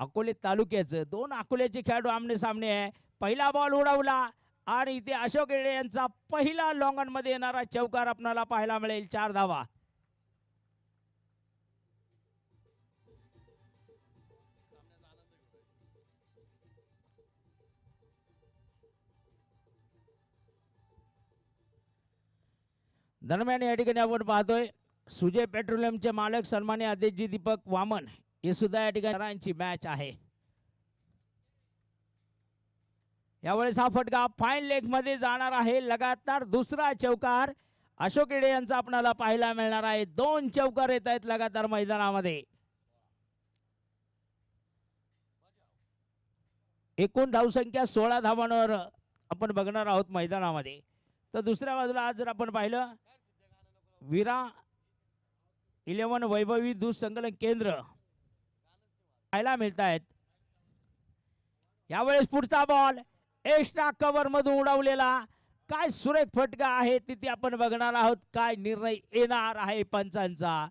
अकोले तालुक्याचं दोन अकोल्याचे खेळाडू आमने सामने आहे. पहिला बॉल उडवला आणि इथे अशोक येडे यांचा पहिला लॉंग मध्ये येणारा चौकार आपल्याला पाहायला मिळेल. 4 धावा. दरम्यान या ठिकाणी आपण पाहतोय सुजय पेट्रोलियमचे मालक सन्मान्य अध्यक्षजी दीपक वामन हे सुद्धा या ठिकाणी मॅच आहे. यावेळेस हा फटका फाईन लेग मध्ये जाणार आहे. लगातार दुसरा चौकार अशोक येडे यांचा आपल्याला पाहायला मिळणार आहे. 2 चौकार येत आहेत लगातार मैदानामध्ये. एकूण धावसंख्या 16 धावांवर आपण बघणार आहोत मैदानामध्ये. तर दुसऱ्या बाजूला आज जर आपण पाहिलं विरा 11 वैभवी दूध संकलन केंद्र पाहायला मिळत आहेत. यावेळेस पुढचा बॉल एक्स्ट्रा कव्हर मधून उडवलेला काय सुरेख फटका आहे तिथे आपण बघणार आहोत. काय निर्णय येणार आहे पंचांचा.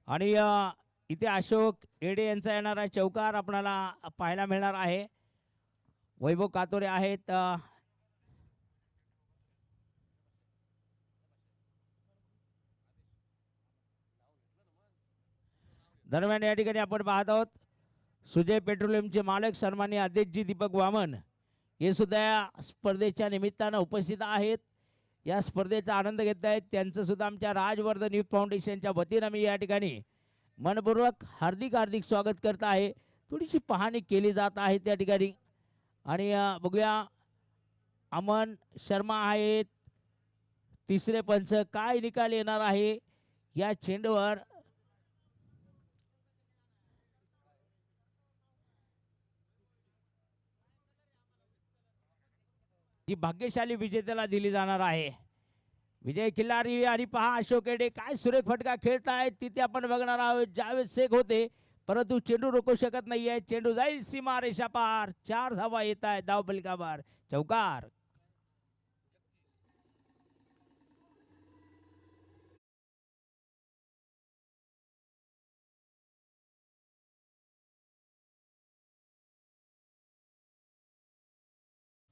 आणि इथे अशोक येडे यांचा येणारा चौकार आपल्याला पाहायला मिळणार आहे. वैभव कातोरे आहेत. दरम्यान या ठिकाणी आपण पाहत आहोत सुजय पेट्रोलियमचे मालक सन्मान्य अध्यक्षजी दीपक वामन हे सुद्धा या स्पर्धेच्या निमित्तानं उपस्थित आहेत. या स्पर्धेचा आनंद घेत आहेत. त्यांचं सुद्धा आमच्या राजवर्धन युथ फाउंडेशनच्या वतीनं मी या ठिकाणी मनपूर्वक हार्दिक स्वागत करत आहे. थोडीशी पाहणी केली जात आहे त्या ठिकाणी. आणि बघूया अमन शर्मा आहेत तिसरे पंच. काय निकाल येणार आहे या चेंडूवर. जी भाग्यशाली विजेत्याला दिली जाणार आहे. विजय खिल्लारी आणि पहा अशोक येडे काय सुरेख फटका खेळतायत तिथे आपण बघणार आहोत. जावेद शेख होते परंतु चेंडू रोखू शकत नाहीये. चेंडू जाईल सीमा रेषा पार. 4 धावा येत आहेत धाव फलकावर. चौकार.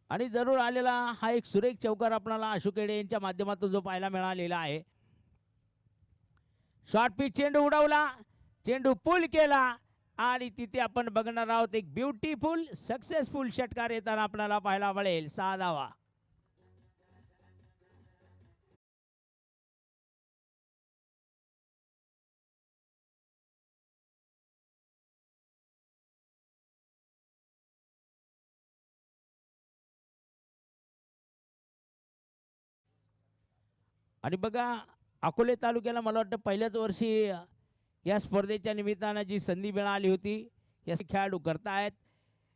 आणि जरूर आलेला हा एक सुरेख चौकार आपल्याला अशोक येडे यांच्या माध्यमातून जो पाहायला मिळालेला आहे. शॉर्ट पिच चेंडू उडवला. चेंडू पुल केला आणि तिथे आपण बघणार आहोत एक ब्युटिफुल सक्सेसफुल षटकार येताना आपल्याला पाहायला मिळेल. 6 धावा. आणि बघा अकोले तालुक्याला मला वाटतं पहिल्याच वर्षी या स्पर्धेच्या निमित्तानं जी संधी मिळाली होती या खेळाडू करतायत.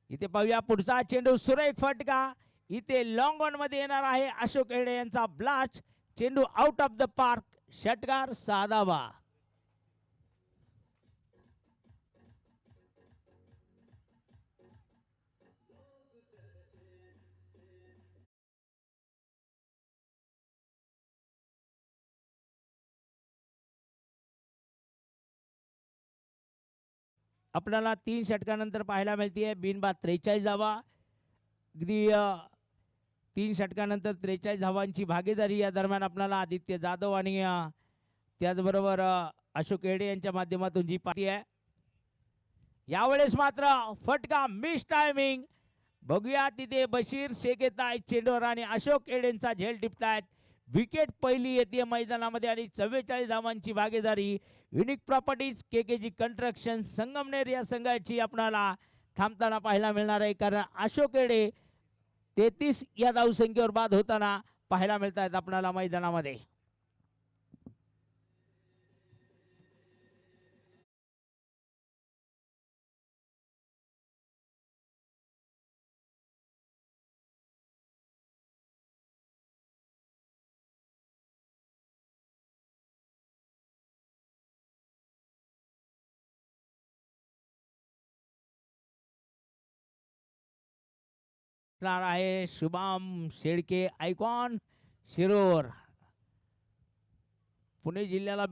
इथे पाहूया पुढचा चेंडू सुरेख फटका. इथे लॉंग ऑन मध्ये येणार आहे अशोक येडे यांचा ब्लास्ट. चेंडू आउट ऑफ द पार्क. षटकार. 6 धावा. आपल्याला 3 षटकानंतर पाहायला मिळते बिनबाद 43 धावा. अगदी 3 षटकानंतर 43 धावांची भागीदारी या दरम्यान आपल्याला आदित्य जाधव आणि त्याचबरोबर अशोक येडे यांच्या माध्यमातून जी पाहती आहे. यावेळेस मात्र फटका मिस टायमिंग. बघूया तिथे बशीर शेख येत आहेत चेंडूवर आणि अशोक येडेंचा झेल टिपतायत. विकेट पहिली येते मैदानामध्ये आणि 44 धावांची भागीदारी unique properties KKG construction Sangamner या संघाची आपल्याला थांबताना पाहायला मिळणार आहे. कारण अशोक येडे 33 या धावसंख्येवर बाद होताना पाहायला मिळत आहेत आपल्याला मैदानामध्ये. असणार आहे शुभम शेळके आयकॉन शिरूर. पुणे जिल्ह्याला